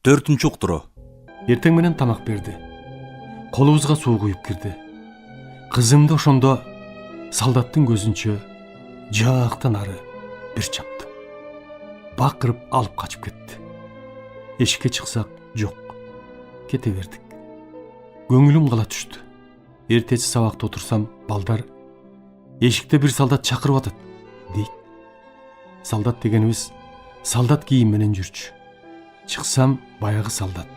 4-чү уктуруу. Эртең менен тамак берди. Колубузга суу куюп кирди. Кызымды ошондо солдаттын көзүнчө жаактан ары бир чапты. Бакырып алып качып кетти. Эшикке чыксак жок. Кете бердик. Көңүлүм кала түштү. Эртеси сабакта отурсам, балдар эшикте бир солдат чакырып атат дейт. Солдат дегенибиз солдат кийим менен жүрчү. Чыксам, баягы солдат.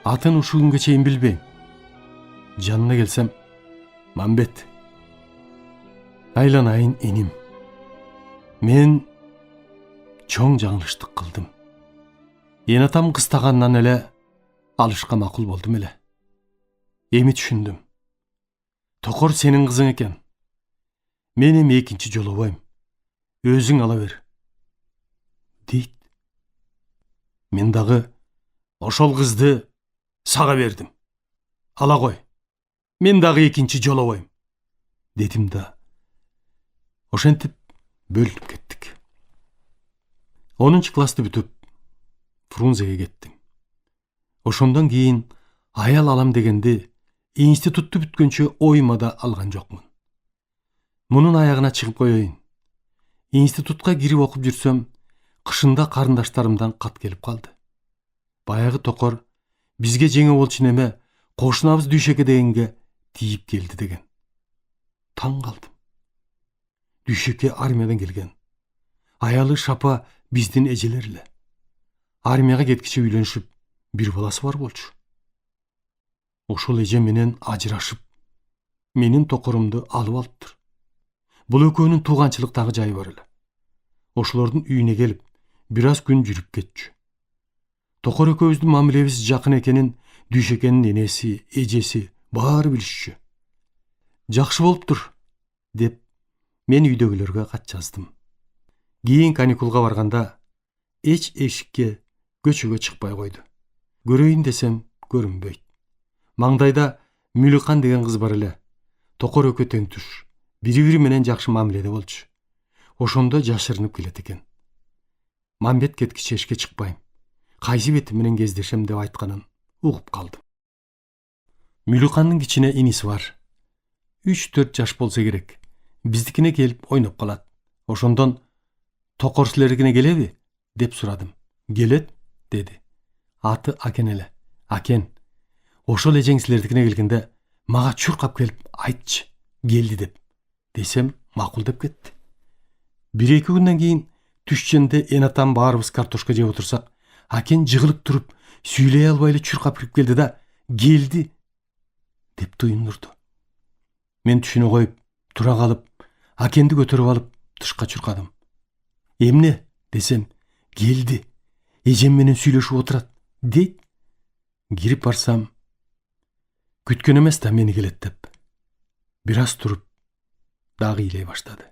Атын ушул күнгө чейин билбейм. Жанына келсем, Мамбет. Айланайын иним. Мен чоң жаңылыштык кылдым. Энатам кыстагандан эле алышка макул болдум эле. Эми түшүндүм. Токор сенин кызың экен. Мен эми экинчи жолобойм. Өзүң ала бер. Дейт. Мен дагы ошол кызды сага бердим. Ала кой. Мен дагы экинчи жолобойм. Дедим да. Ошентип бөлүнүп кеттик. 10 классты бүтүп Фрунзеге кеттим. Ошондон кийин аял алам дегенди институтту бүткөнчө оюма да алган жокмун. Мунун аягына чыгып коеюн. Институтка кирип окуп жүрсөм, кышында карындаштарымдан кат келип калды. Баягы токор бизге жеңе болчу неме кошунабыз Дүйшеке дегенге тийип келди деген. Таң калдым. Дүйшеке армиядан келген. Аялы Шапа биздин эжелер эле. Армияга кеткиче үйлөнүшүп, бир баласы бар болчу. Ошол эже менен ажырашып, менин токорумду алып алыптыр. Бул экөөнүн тууганчылыктагы жайы бар эле. Ошолордун үйүнө келип, бир аз күн жүрүп кетчү. Токор экөөбүздүн мамилебиз жакын экенин Дүйшекенин энеси, эжеси баары билишчү. Жакшы болуптур, деп мен үйдөгүлөргө кат жаздым. Кийин каникулга барганда эч эшикке көчөгө чыкпай койду. Көрөйүн десем көрүнбөйт. Маңдайда Мүлүкан деген кыз бар эле. Токор экөө тең туш. Бири-бири менен жакшы мамиледе болчу. Ошондо жашырынып келет экен. Мамбет кеткиче эшикке чыкпайм. Кайсы бети менен кездешем деп айтканын угуп калдым. Мүлүкандын кичине иниси бар. 3-4 жаш болсо керек. Биздикине келип ойноп калат. Ошондон токор силердикине келеби? Деп сурадым. Келет, деди. Аты Акен эле. Акен. Ошол эжең силердикине келгенде мага чуркап келип айтчы, келди деп. Десем, макул деп кетти. 1-2 күндөн кийин түшченде энатам баарыбыз картошка жеп отурсак, Акен жыгылып туруп, сүйлөй албай эле чуркап кирип келди да, келди деп туюндурду. Мен түшүнө коюп, тура калып, Акенди көтөрүп алып тышка чуркадым. Эмне десем, келди. Эжем менен сүйлөшүп отурат, дейт. Кирип барсам, күткөн эмес да мени келет деп. Бир аз туруп, дагы ыйлай баштады.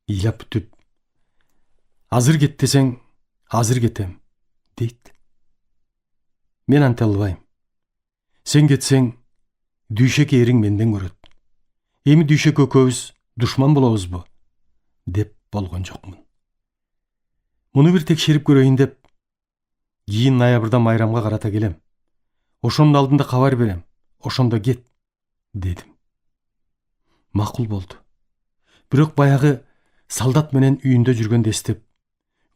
Ыйлап бүтүп, азыр кет десең, азыр кетем, дейт. Мен анте албайм. Сен кетсең, Дүйшеке эриң менден көрөт. Эми Дүйшеке экөөбүз душман болобузбу? Деп болгон жокмун. Муну бир текшерип көрөйүн деп, кийин ноябрда майрамга карата келем. Ошонун алдында кабар берем. Ошондо кет, дедим. Макул болду. Бирок баягы солдат менен үйүндө жүргөндө эстеп,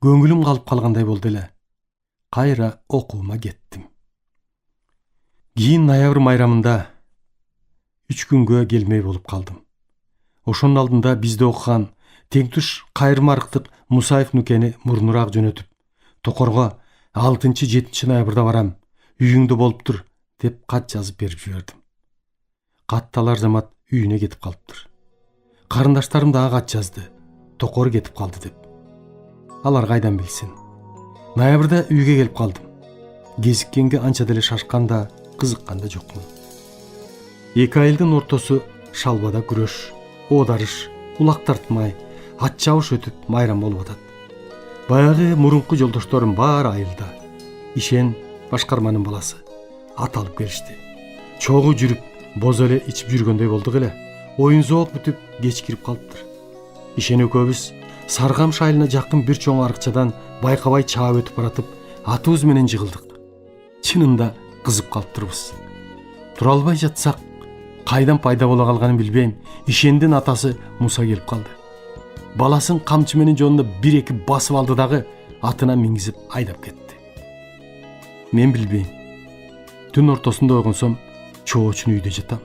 көңүлүм калып калгандай болду эле. Кайра окуума кеттим. Кийин ноябрь майрамында 3 күнгө келмей болуп калдым. Ошонун алдында бизде окуган Теңтуш Кайрмарктык Мусаев нукени мурнураак жөнөтүп, токорго 6-7 ноябрда барам, үйүңдө болуптур, деп кат жазып берип жибердим. Катты алар замат үйүнө кетип калыптыр. Карындаштарым дагы кат жазды, токор кетип калды деп. Алар кайдан билсин. Ноябрда үйгө келип калдым. Кезиккенге анча деле шашкан да, кызыккан да жокмун. 2 айылдын ортосу шалбада күрөш, оодарыш, улак тартмай, ат чабыш өтүп майрам болуп атат. Баягы мурунку жолдошторум баары айылда. Ишен башкарманын баласы. Ат алып келишти. Чогуу жүрүп, боз эле ичип жүргөндөй болдук эле. Оюн зоок бүтүп, кеч кирип калыптыр. Ишен экөөбүз Саргамыш айылына жакын бир чоң арыкчадан байкабай чаап өтүп баратып, атыбыз менен жыгылдык. Чынында кызып калыптырбыз. Тура албай жатсак, кайдан пайда бола калганын билбейм. Ишендин атасы Муса келип калды. Баласын камчы менен жонуна бир-эки басып алды дагы атына мингизип айдап кетти. Мен билбейм. Түн ортосунда ойгонсом, чоочун үйдө жатам.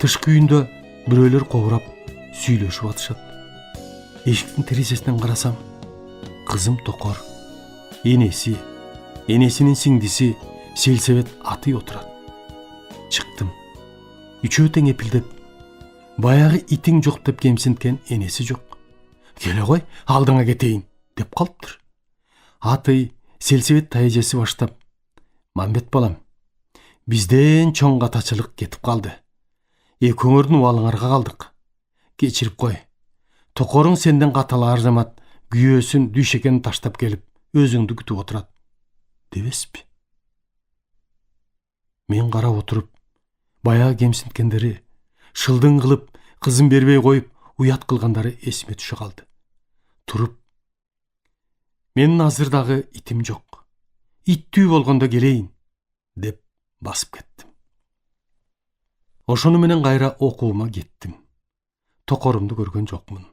Тышкы үйүндө бирөөлөр кобурап сүйлөшүп атышат. Эшиктин терезесинен карасам, кызым Токор, энеси, энесинин сиңдиси Селсебет атый отурат. Чыктым. Үчөө тең эпилдеп, баягы итиң жок деп кемсинткен энеси жок. Келе кой, алдыңа кетейин деп калыптыр. Атый Селсебет тайэжеси баштап, Мамбет балам, бизден чоң катачылык кетип калды. Экөөңөрдүн убалыңарга калдык. Кечирип кой. Токоруң сенден каталар замат күйөөсүн дүйшекени таштап келип, өзүңдү күтүп отурат. Дебеспи? Мен карап отуруп, баягы кемсинткендери, шылдың кылып, кызын бербей коюп, уят кылгандары эсиме түшө калды. Туруп, менин азыр дагы итим жок. Иттүү болгондо келейин, деп басып кеттим. Ошону менен кайра окуума кеттим. Токорумду көргөн жокмун.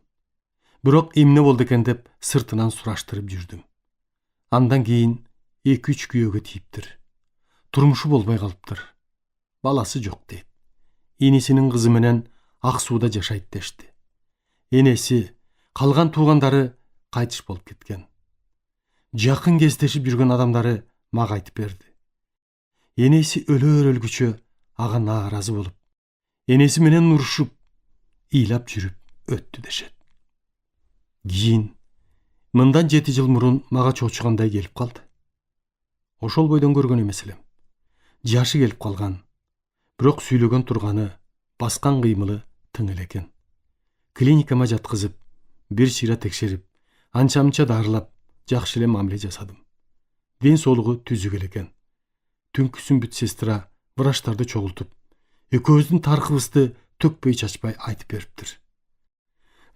Бирок эмне болду экен деп сыртынан сураштырып жүрдүм. Андан кийин 2-3 күйөөгө тийиптир. Турмушу болбой калыптыр. Баласы жок дейт. Энесинин кызы менен ак сууда жашайт дешти. Энеси, калган туугандары кайтыш болуп кеткен. Жакын кездешип жүргөн адамдары мага айтып берди. Энеси өлөр өлгүчө ага нааразы болуп, энеси менен урушуп, ыйлап жүрүп өттү дешет. Кийин мындан 7 жыл мурун мага чоочугандай келип калды. Ошол бойдон көргөн эмес элем. Жашы келип калган. Бирок сүйлөгөн турганы, баскан кыймылы тың эле экен. Клиникама жаткызып, бир чыйра текшерип, анча-мынча дарылап, жакшы эле мамиле жасадым. Ден соолугу түзүк эле экен. Түнкүсүн медсестра врачтарды чогултуп, экөөбүздүн таркыбызды төкпөй чачпай айтып бериптир.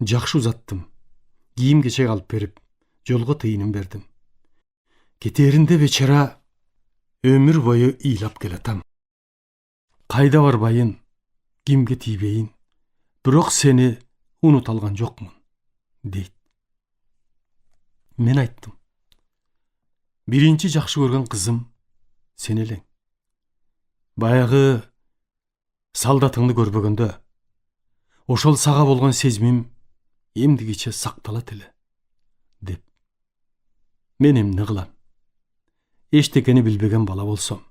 Жакшы узаттым. Кийим кечек алып берип, жолго тыйынын бердим. Кетээринде бечара өмүр бою ыйлап келатам. Кайда барбайын, кимге тийбейин, бирок сени унута алган жокмун, дейт. Мен айттым. Биринчи жакшы көргөн кызым сен элең. Баягы салдатыңды көрбөгөндө, ошол сага болгон сезимим эмдигиче сакталат эле, деп. Мен эмне кылам? Эчтекени билбеген бала болсом.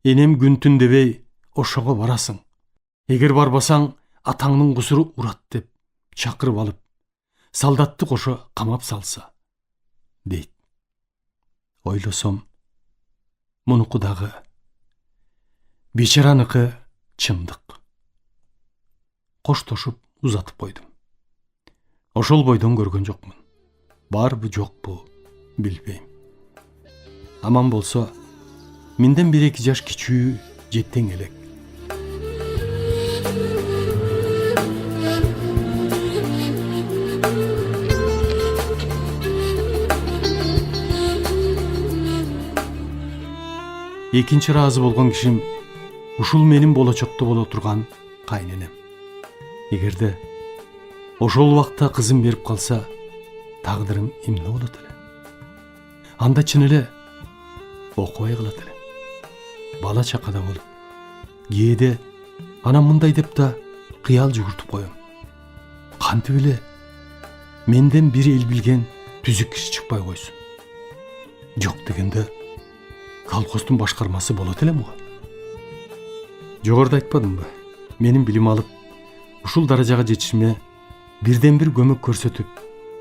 Энем күн-түн дебей ошого барасың. Эгер барбасаң, атаңдын кусуру урат деп чакырып алып, салдатты кошо камап салса, дейт. Ойлосом, мунуку дагы бечараныкы чындык. Коштошуп узатып койдум. Ошол бойдон көргөн жокмун. Барбы жокпу билбейм. Аман болсо, менден 1-2 жаш кичүү жеттең элек. Экинчи ыраазы болгон кишим ушул менин болочокто боло турган кайненем. Эгерде ошол убакта кызым берип калса, тагдырым эмне болот эле? Анда чын эле окубай калат элем. Бала чакада болуп, кээде анан мындай деп да кыял жүгүртүп коем. Кантип эле менден бир эл билген түзүк киши чыкпай койсун. Жок дегенде колхоздун башкармасы болот элем го. Жогоруда айтпадымбы? Менин билим алып, ушул даражага жетишиме бирден бир көмөк көрсөтүп,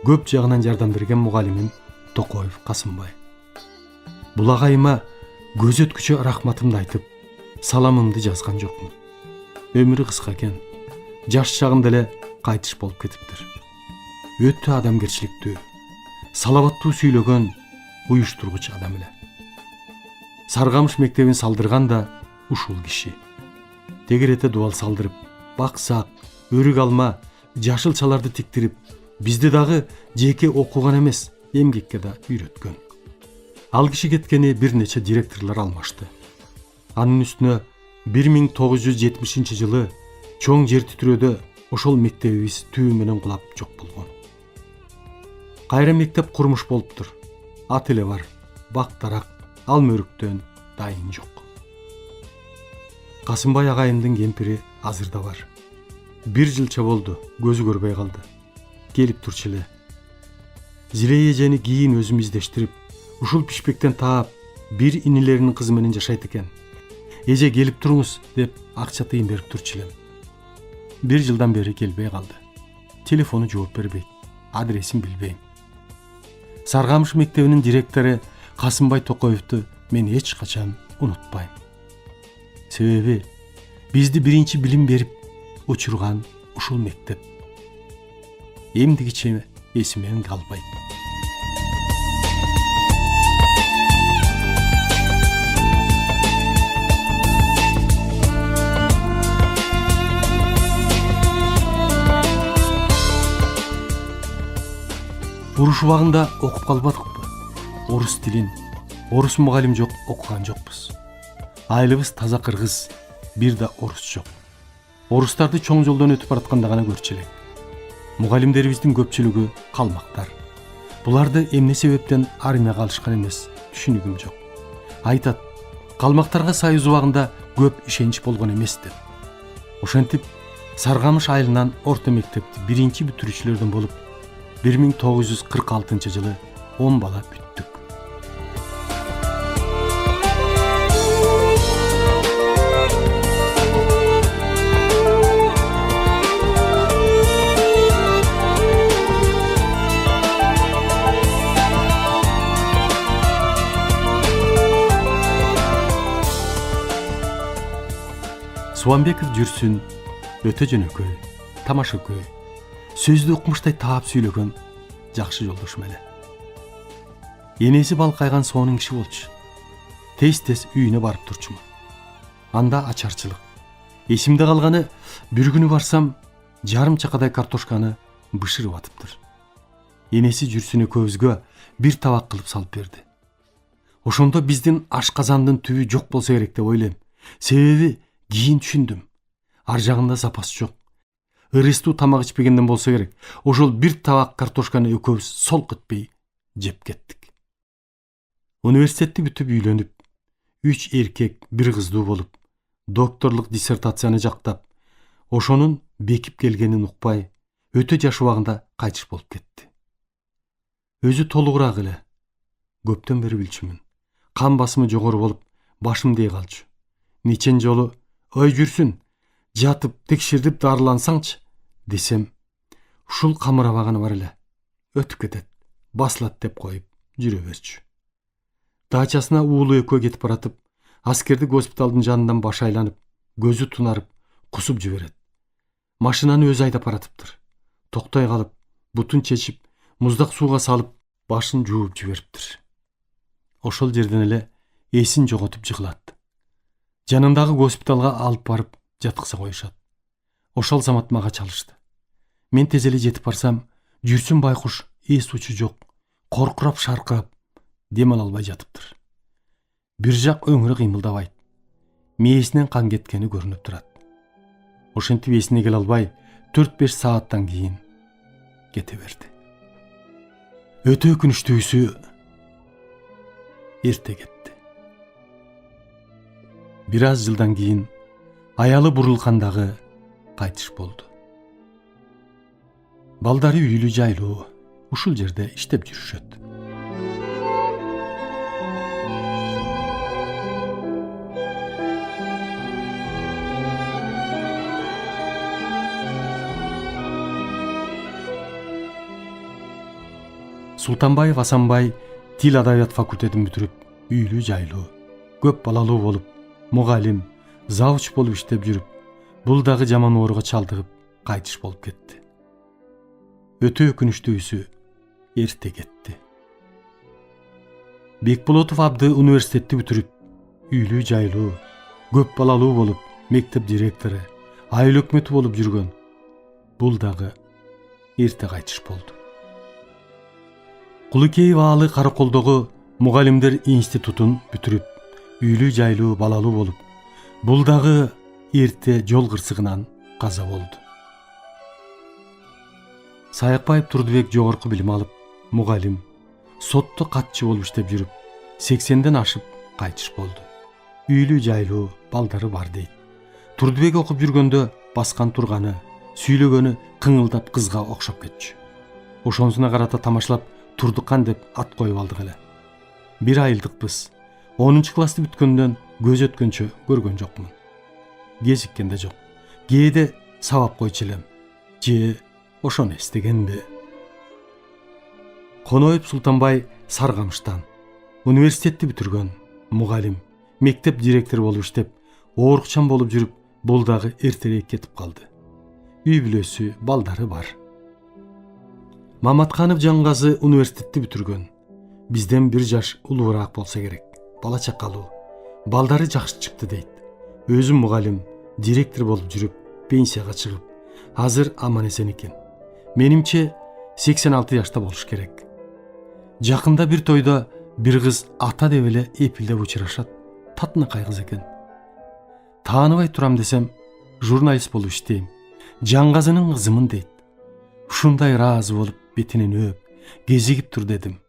көп жагынан жардам берген мугалимим Токоев Касымбай. Бул агайыма көз өткүчө рахматымды айтып, саламымды жазган жокмун. Өмүрү кыска экен. Жаш чагында эле кайтыш болуп кетиптир. Өтө адамгерчиликтүү, салабаттуу сүйлөгөн, уюштургуч адам эле. Саргамыш мектебин салдырган да ушул киши. Тегерете дубал салдырып, баксак, өрүк алма, жашылчаларды тиктирип, бизди дагы жеке окуган эмес, эмгекке да үйрөткөн. Ал киши кеткени бир нече директорлор алмашты. Анын үстүнө 1970 жылы чоң жер титирөөдө ошол мектебибиз түбү менен кулап жок болгон. Кайра мектеп курмуш болуптур. Ат эле бар, бак-дарак, ал мөрүктөн дайын жок. Касымбай агайымдын кемпири азырда бар. 1 жылча болду, көзү көрбөй калды. Келип турчу эле. Зиле эжени кийин өзүм издештирип, ушул пишпектен таап, бир инилеринин кызы менен жашайт экен. Эже келип туруңуз деп акча тыйын берип турчу элем. 1 жылдан бери келбей калды. Телефону жооп бербейт, адресин билбейм. Саргамыш мектебинин директору Касымбай Токоевду мен эч качан унутпайм. Себеби бизди биринчи билим берип учурган ушул мектеп. Эмдигиче эсимден калбайт. Уруш убагында окуп калбадыкпы? Орус тилин, орус мугалим жок, окуган жокпуз. Айылыбыз таза кыргыз, бир да орус жок. Орустарды чоң жолдон өтүп баратканда гана көрчү элек. Мугалимдерибиздин көпчүлүгү калмактар. Буларды эмне себептен армияга алышкан эмес, түшүнүгүм жок. Айтат, калмактарга союз убагында көп ишенич болгон эмес деп. Ошентип, Саргамыш айылынан орто мектепти биринчи бүтүрүүчүлөрдөн болуп, 1946 жылы 10 бала бүттүк. Суанбеков жүрсүн, өтө жөнөкөй, тамашакөй, сөздү укмуштай таап сүйлөгөн жакшы жолдошум эле. Энеси балкайган соонун киши болчу. Тез-тез үйүнө барып турчумун. Анда ачарчылык. Эсимде калганы, бир күнү барсам, жарым чакадай картошканы бышырып атыптыр. Энеси жүрсүн экөөбүзгө бир табак кылып салып берди. Ошондо биздин ашказандын түбү жок болсо керек деп ойлойм. Себеби кийин түшүндүм. Ар жагында запас жок. Ырыстуу тамак ичпегенден болсо керек. Ошол бир табак картошканы экөөбүз солк этпей жеп кеттик. Университетти бүтүп үйлөнүп, 3 эркек, 1 кыздуу болуп, докторлук диссертацияны жактап, ошонун бекип келгенин укпай, өтө жаш убагында кайтыш болуп кетти. Өзү толугураак эле. Көптөн бери билчүмүн. Кан басымы жогору болуп, башым дей калчу. Нечен жолу, ой жүрсүн, жатып текширдип дарылансаңчы десем, ушул камырабаганы бар эле. Өтүп кетет, басылат деп коюп жүрө берчү. Дачасына уулу экөө кетип баратып, аскердик госпиталдын жанынан башы айланып, көзү тунарып, кусуп жиберет. Машинаны өзү айдап баратыптыр. Токтой калып, бутун чечип, муздак сууга салып, башын жууп жибериптир. Ошол жерден эле эсин жоготуп жыгылат. Жанындагы госпиталга алып барып жаткыза коюшат. Ошол замат мага чалышты. Мен тез эле жетип барсам, жүрсүн байкуш эс учу жок, коркурап шаркырап, дем ала албай жатыптыр. Бир жак өңүрү кыймылдабайт. Мээсинен кан кеткени көрүнүп турат. Ошентип эсине келе албай 4-5 сааттан кийин кете берди. Өтө өкүнүчтүүсү эрте кетти. Бир аз жылдан кийин аялы бурулгандагы кайтыш болду. Балдары үйлүү жайлуу ушул жерде иштеп жүрүшөт. Султанбаев Асанбай тил адабият факультетин бүтүрүп, үйлүү жайлуу, көп балалуу болуп, мугалим, завуч болуп иштеп жүрүп, бул дагы жаман ооруга чалдыгып, кайтыш болуп кетти. Өтө өкүнүчтүүсү эрте кетти. Бекболотов абды университетти бүтүрүп, үйлүү жайлуу, көп балалуу болуп, мектеп директору, айыл өкмөтү болуп жүргөн. Бул дагы эрте кайтыш болду. Кулукеев аалы Караколдогу Mugallimдер институтун бүтүрүп, үйлүү жайлуу балалуу болуп, бул дагы эрте жол кырсыгынан каза болду. Саякбаев Турдубек жогорку билим алып, мугалим, сотто катчы болуп иштеп жүрүп, 80ден ашып кайтыш болду. Үйлүү жайлуу балдары бар дейт. Турдубек окуп жүргөндө баскан турганы, сүйлөгөнү кыңылдап кызга окшоп кетчү. Ошонусуна карата тамашалап Турдукан деп ат коюп алдык эле. 1 айылдыкпыз. 10 классты бүткөндөн көз өткөнчө көргөн жокмун. Кезиккенде жок. Кээде сабап койчу элем. Же ошону эстегенби? Коноев Султанбай Саргамыштан университетти бүтүргөн, мугалим, мектеп директору болуп иштеп, оорукчан болуп жүрүп, бул дагы эртерээк кетип калды. Үй бүлөсү, балдары бар. Маматканов Жангазы университетти бүтүргөн. Бизден 1 жаш улуураак болсо керек. Бала чакалуу. Балдары жакшы чыкты дейт. Өзүм мугалим, директор болуп жүрүп, пенсияга чыгып, азыр аман эсен экен. Менимче 86 жашта болуш керек. Жакында бир тойдо бир кыз ата деп эле эпилдеп учурашат. Татынакай кыз экен. Тааныбай турам десем, журналист болуп иштейм. Жангазынын кызымын дейт. Ушундай ыраазы болуп, бетиненөөп, кезигип тур дедим.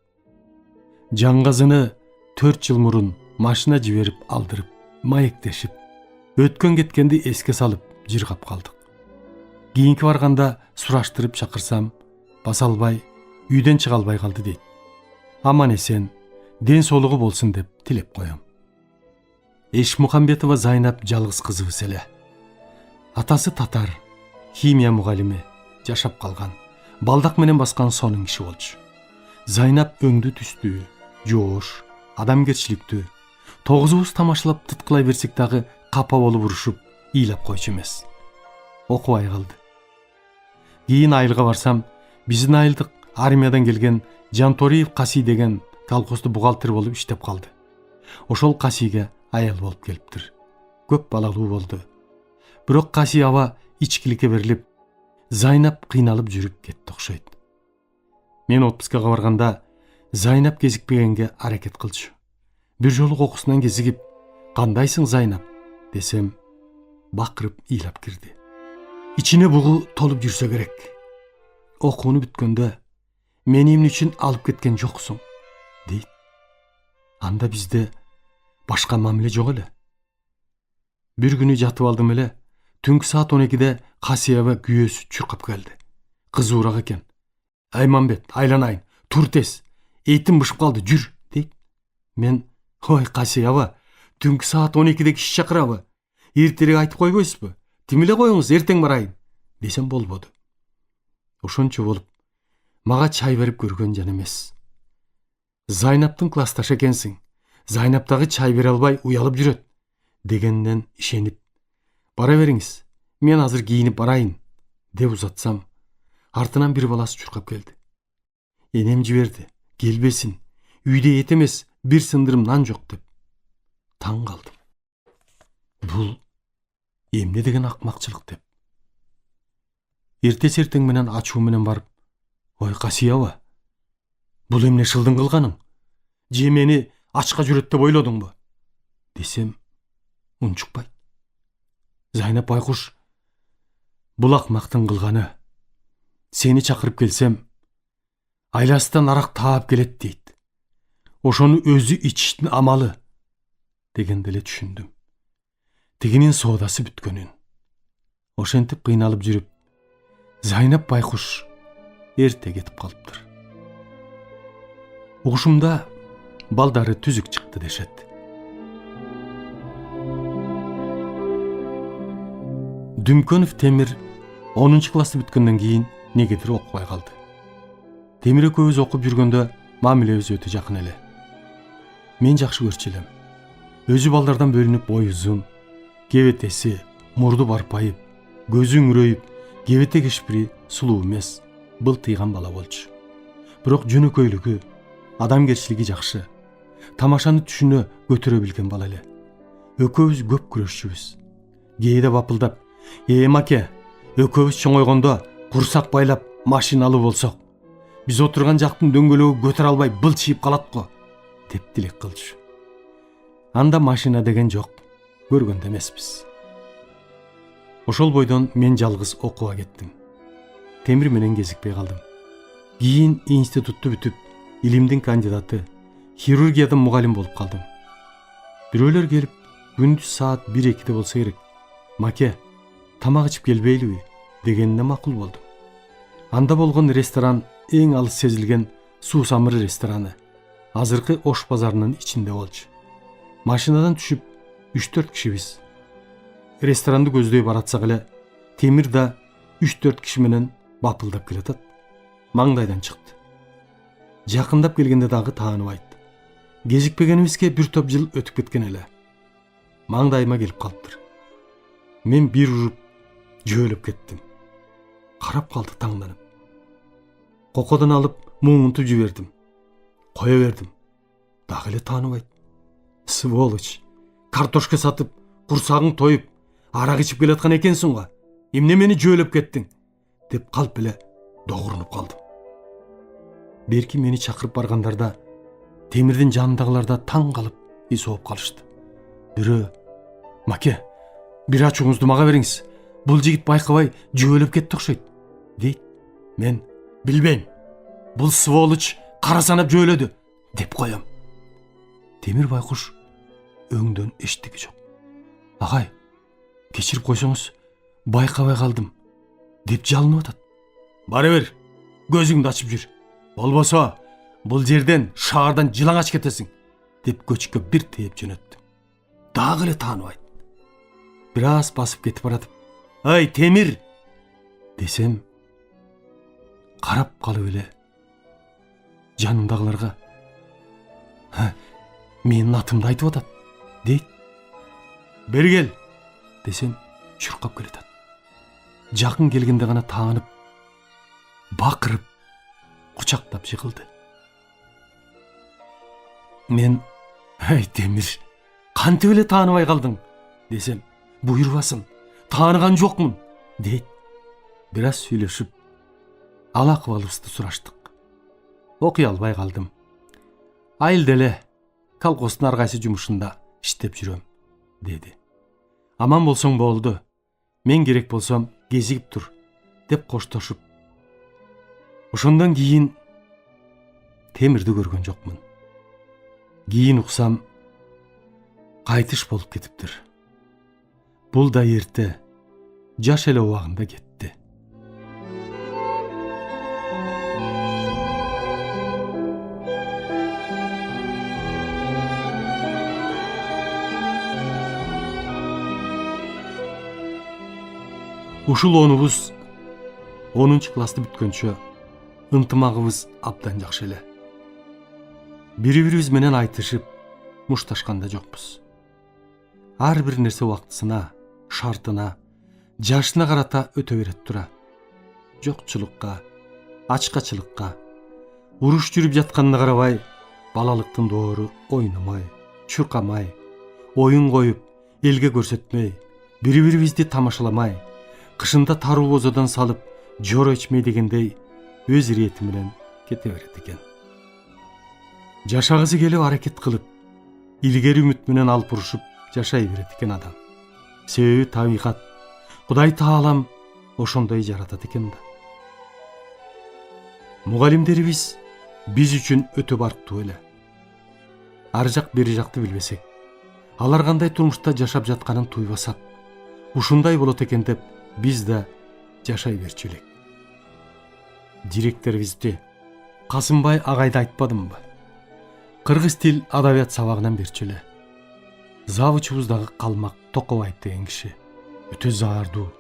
Жангазыны 4 жыл мурун машина жиберип алдырып, маектешип, өткөн кеткенди эске салып, жыргап калдык. Кийинки барганда сураштырып чакырсам, баса албай, үйдөн чыга албай калды дейт. Аман эсен, ден соолугу болсун деп тилеп коем. Эшмухамбетова Зайнап жалгыз кызыбыз эле. Атасы татар, химия мугалими, жашап калган. Балдак менен баскан сонун киши болчу. Зайнап өңдү түстүү, жоош, адамгерчиликтүү. Тогузубуз тамашалап тыткылай берсек дагы капа болуп урушуп, ыйлап койчу эмес. Окубай калды. Кийин айылга барсам, биздин айылдык армиядан келген Жанториев Каси деген колхозду бухгалтер болуп иштеп калды. Ошол Касиге аял болуп келиптир. Көп балалуу болду. Бирок Каси аба ичкиликке берилип, Зайнап кыйналып жүрүп кетти окшойт. Мен отпускага барганда Зайнап кезикпегенге аракет кылчу. Бир жолу кокусунан кезигип, "Кандайсың, Зайнап?" десем, бакырып ыйлап кирди. Ичине бугу толуп жүрсө керек. Окууну бүткөндө мени эмне үчүн алып кеткен жоксуң, дейт. Анда бизде башка мамиле жок эле. Бир күнү жатып алдым эле, түнкү саат 12-де Касиева күйөөсү чуркап келди. Кызуураак экен. "Айманбет, айланайын, тур тез. Эйтим бышып калды, жүр", дейт. Мен, "Ой, Касиева, түнкү саат 12-де киши чакырабы? Эртерээк айтып койбойсузбу? Тим эле коюңуз, эртең барайын", десем болбоду. Ошончо болуп, мага чай берип көргөн жан эмес. "Зайнаптын классташы экенсиң. Зайнап дагы чай бере албай уялып жүрөт", дегенден ишенип, "Бара бериңиз, мен азыр кийинип барайын", деп узатсам, артынан бир баласы чуркап келди. Энем жиберди, келбесин, үйдө эт эмес, бир сындырым нан жок деп. Таң калдым. Бул эмне деген акмакчылык деп. Эртеси эртең менен ачуу менен барып, "Ой, Касиева, бул эмне шылдың кылганың? Же мени ачка жүрөт деп ойлодуңбу?" десем, унчукпайт. "Зайнап байкуш, бул акмактын кылганы. Сени чакырып келсем, айласынан арак таап келет дейт. Ошону өзү ичиштин амалы", дегенде эле түшүндүм. Тигинин соодасы бүткөнүн. Ошентип кыйналып жүрүп, Зайнап байкуш эрте кетип калыптыр. Угушумда балдары түзүк чыкты дешет. Дүмкөнов Темир 10 классты бүткөндөн кийин негедир окубай калды. Темир экөөбүз окуп жүргөндө мамилебиз өтө жакын эле. Мен жакшы көрчү элем. Өзү балдардан бөлүнүп бою узун, кебетеси, мурду барпайып, көзү үңүрөйүп, кебете кишпири, сулуу эмес, былтыйган бала болчу. Бирок жөнөкөйлүгү, адамгерчилиги жакшы. Тамашаны түшүнө көтөрө билген бала эле. Экөөбүз көп күрөшчүбүз. Кээде бапылдап, "Маке, экөөбүз чоңойгондо курсак байлап машиналуу болсок, биз отурган жактын дөңгөлөгү көтөрө албай былчыйып калат го", деп тилек кылчу. Анда машина деген жок, көргөн да эмеспиз. Ошол бойдон мен жалгыз окууга кеттим. Темир менен кезикпей калдым. Кийин институтту бүтүп, илимдин кандидаты, хирургиядан мугалим болуп калдым. Бирөөлөр келип, күндүз саат 1-2 болсо керек. Маке, тамак ичип келбейлиби дегенине макул болдум. Анда болгон ресторан эң алыс сезилген Суу Самыр рестораны. Азыркы Ош базарынын ичинде болчу. Машинадан түшүп 3-4 кишибиз. Ресторанды көздөй баратсак эле, Темир да 3-4 киши менен бапылдап келатат. Маңдайдан чыкты. Жакындап келгенде дагы тааныбайт. Кезикпегенибизге бир топ жыл өтүп кеткен эле. Маңдайыма келип калыптыр. Мен бир уруп жөөлөп кеттим. Карап калды таңданып. Кокодон алып муңунтуп жибердим. Кое бердим. Дагы эле тааныбайт. Сволочь. Картошка сатып, курсагың тоюп, арак ичип келаткан экенсиң го. Эмне мени жөөлөп кеттиң? Деп калп эле догурунуп калдым. Берки мени чакырып баргандарда Темирдин жанындагыларда таң калып эс ооп калышты. Бирөө, маке, бир ачууңузду мага бериңиз. Бул жигит байкабай жөөлөп кетти окшойт, дейт. Мен билбейм. Бул сволочь кара санап жөөлөдү деп коем. Темир байкуш өңдөн эчтеги жок. Агай, кечирип койсоңуз, байкабай калдым деп жалынып атат. Бара бер, көзүңдү ачып жүр. Болбосо бул жерден шаардан жылаңач кетесиң деп көчкө бир тээп жөнөттүм. Дагы эле тааныбайт. Бир аз басып кетип баратып, "Ай, Темир!" десем, карап калып эле жанымдагыларга менин атымды айтып атат, дейт. "Бери кел" десем, чуркап келатат. Жакын келгенде гана таанып, бакырып, кучактап жыгылды. Мен, "Ай, Темир, кантип эле тааныбай калдың?" десем, "Буйрбасын, тааныган жокмун" дейт. Бир аз сүйлөшүп, ал акыбалыбызды сураштык. Окуй албай калдым. Айылда эле колхоздун ар кайсы жумушунда иштеп жүрөм, деди. Аман болсоң болду. Мен керек болсом кезигип тур, деп коштошуп. Ошондон кийин Темирди көргөн жокмун. Кийин уксам, кайтыш болуп кетиптир. Бул да эрте, жаш эле убагында кетти. Ушул онубуз 10-классты бүткөнчө ынтымагыбыз абдан жакшы эле. Бири-бирибиз менен айтышып, мушташкан да жокпуз. Ар бир нерсе убактысына, шартына, жашына карата өтө берет тура. Жокчулукка, ачкачылыкка, уруш жүрүп жатканына карабай, балалыктын доору ойномой, чуркамай, оюн коюп, элге көрсөтмөй, бири-бирибизди тамашаламай, кышында таруу бозодон салып, жоро ичмей дегендей өз ирети менен кете берет экен. Жашагысы келип аракет кылып, илгери үмүт менен алып урушуп жашай берет экен адам. Себеби табигат, Кудай Таалам ошондой жаратат экен да. Мугалимдерибиз биз үчүн өтө барктуу эле. Ар жак бери жакты билбесек, алар кандай турмушта жашап жатканын туйбасак, ушундай болот экен деп биз да жашай берчү элек. Директорибизди, Касымбай агайды айтпадымбы? Кыргыз тил адабият сабагынан берчү эле. Завучубуз дагы Калмак Токобаев деген киши. Өтө заардуу.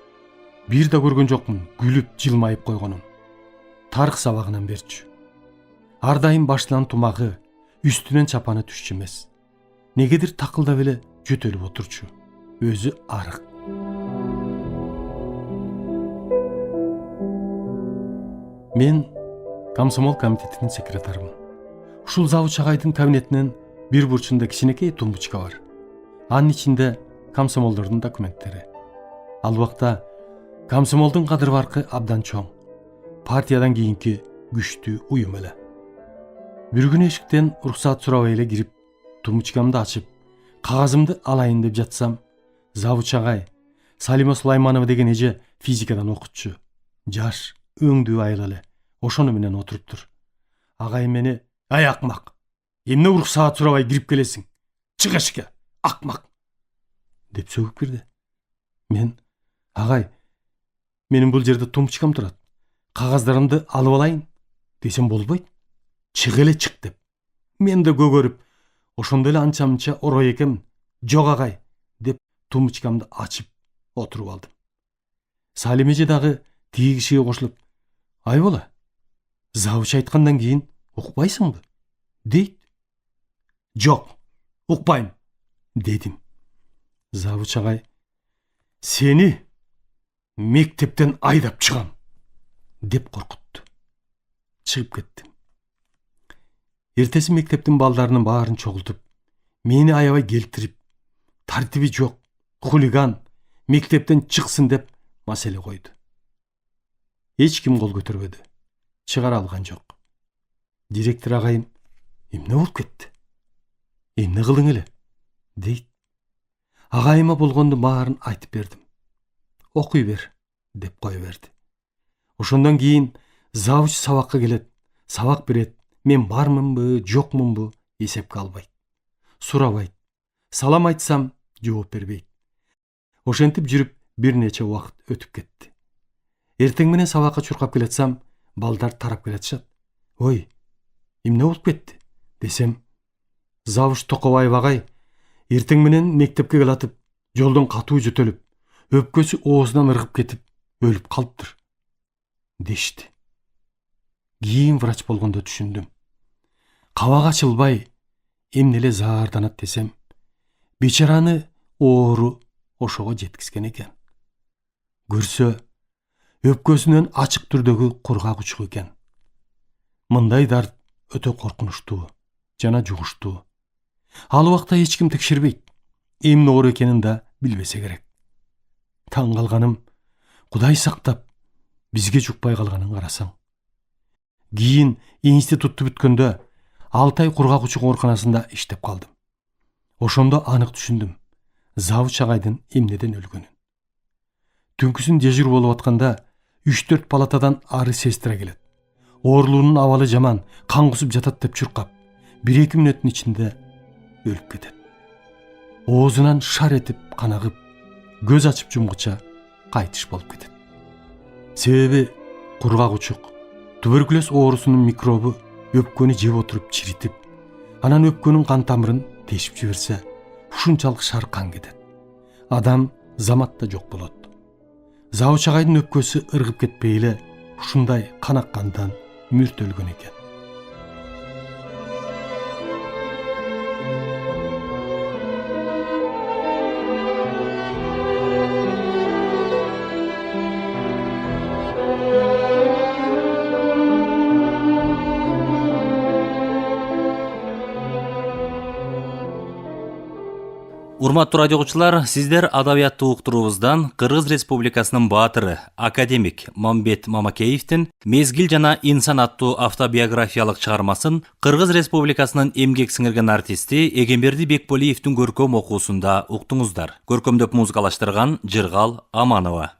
Бир да көргөн жокмун күлүп жылмайып койгонун. Тарых сабагынан берчү. Ар дайым башынан тумагы, үстүнөн чапаны түшчү эмес. Негедир такылдап эле жөтөлүп отурчу. Өзү арык. Мен комсомол комитетинин секретарымын. Ушул завуч агайдын кабинетинин бир бурчунда кичинекей тумбочка бар. Анын ичинде комсомолдордун документтери. Ал убакта комсомолдун кадыр баркы абдан чоң. Партиядан кийинки күчтүү уюм эле. Bir gün eşikten ruhsat surabay эле кирип, тумучкамды ачып, кагазымды алайын деп жатсам, завуч агай, Салима Сулайманова деген эже физикадан окутчу. Жаш, өңдүү айыл эле. Ошону менен отуруптур. Агай мени: "Ай акмак, эмне уруксаат сурабай кирип келесиң? Чык эшикке, акмак!" деп сөгүп кирди. Мен: "Агай, менин бул жерде тумчкам турат. Кагаздарымды алып алайын" десем болбойт. "Чык эле чык" деп. Мен да көгөрүп, ошондо эле анча-мынча орой экенмин. "Жок агай" деп тумчкамды ачып отуруп алдым. Салим эже дагы тиги кишиге кошулуп: "Ай бола, завуч айткандан кийин укпайсыңбы?" дейт. "Жок, укпайм" дедим. Завуч агай: "Сени мектептен айдап чыгам" деп коркутту. Чыгып кеттим. Эртеси мектептин балдарынын баарын чогултуп, мени аябай келтирип, тартиби жок, хулиган, мектептен чыксын деп маселе койду. Эч ким кол көтөрбөдү. Чыгара алган жок. Директор агайым: "Эмне болуп кетти? Эмне кылдың эле?" дейт. Агайыма болгонду баарын айтып бердим. "Окуй бер" деп кое берди. Ошондон кийин завуч сабакка келет, сабак берет. Мен бармынбы, жокмунбу эсепке албайт. Сурабайт. Салам айтсам жооп бербейт. Ошентип жүрүп бир нече убакыт өтүп кетти. Эртең менен сабакка чуркап келатсам, балдар тарап келатышат. "Ой, эмне болуп кетти?" десем, "Завуч Токобаев агай эртең менен мектепке келатып, жолдон катуу жөтөлүп, өпкөсү оозунан ыргып кетип, өлүп калыптыр" дешти. Кийин врач болгондо түшүндүм. Кабак ачылбай, эмне эле заарданат десем, бечараны оору ошого жеткизген экен. Көрсө, өпкөсүнөн ачык түрдөгү кургак учук экен. Мындай дарт өтө коркунучтуу жана жугуштуу. Ал убакта эч ким текшербейт. Эмне оору экенин да билбесе керек. Таң калганым, Кудай сактап, бизге жукпай калганын карасаң. Кийин институтту бүткөндө 6 ай кургак учук ооруканасында иштеп калдым. Ошондо анык түшүндүм завуч агайдын эмнеден өлгөнүн. Түнкүсүн дежур болуп атканда 3-4 палатадан ары сестра келет. Оорулуунун абалы жаман, кан кусуп жатат деп чуркап, 1-2 мүнөттүн ичинде өлүп кетет. Оозунан шар этип кан агып, көз ачып жумгуча кайтыш болуп кетет. Себеби кургак учук, туберкулез оорусунун микробу өпкөнү жеп отуруп чиритип, анан өпкөнүн кан тамырын тешип жиберсе, ушунчалык шар кан кетет. Адам заматта жок болот. Завуч агайдын өпкөсү ыргып кетпей эле ушундай кан аккандан мүрт өлгөн экен. Урматтуу радио окуучулар, сиздер адабияттуу уктуруубуздан Кыргыз Республикасынын баатыры академик Мамбет Мамакеевдин "Мезгил жана инсан" аттуу автобиографиялык чыгармасын Кыргыз Республикасынын эмгек сиңирген артисти Эгемберди Бекболиевдин көркөм окуусунда уктуңуздар. Көркөмдөп музыкалаштырган Жыргал Аманова.